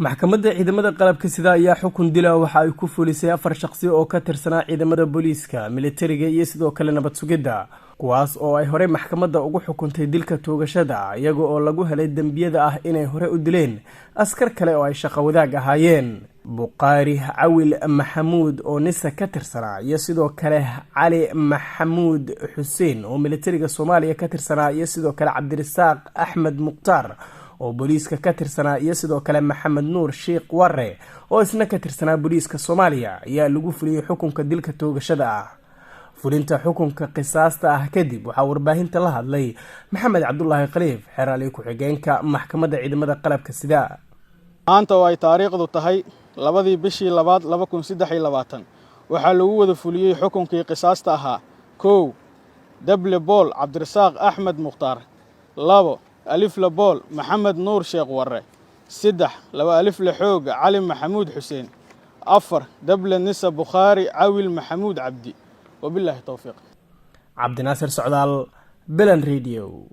maxkamadda ciidamada qalabka sida ayaa xukun dila waxa ay ku fulisay 4 shaqsi oo ka tirsanaa ciidamada booliiska, militariga iyo sidoo kale nabad sugidda, kuwaas oo ay hore maxkamadda ugu xukuntay dilka toogashada iyaga oo lagu helay dambiyada ah inay hore u dileen askar kale oo ay shaqo wadaag ahaayeen. Buqaari Cawil Maxamuud oo nisa ka tirsanaa iyo sidoo kale Cali Maxamuud Xuseen oo militariga Soomaaliya ka tirsanaa iyo sidoo kale Cabdirasaaq Axmed Muqtaar oo booliiska ka tirsanaa iyo sidoo kale Maxamed Nuur Sheekh Warre oo isna ka tirsanaa booliiska Soomaaliya ayaa lagu fuliyay xukunka dilka toogashada ah. fulinta xukunka qisaasta ah kadib waxa warbaahinta la hadlay Maxamed Cabdullaahi Khaliif, xeraale ku xigeenka maxkamadda ciidamada qalabka sida. maanta oo ay taariikhdu tahay 2 bishii 2 2023 waxaa lagu wada fuliyay xukunkii qisaasta ahaa 1 Dable Bool Cabdirasaaq Axmed Muqtaar, 2 ألف لبول محمد نور شيخ ورّة، 3 2 ألف لحوق علي محمود حسين، 4 دبل النسا بخاري عويل محمود عبدي. وبالله التوفيق. عبد الناصر سعدال، بلن راديو.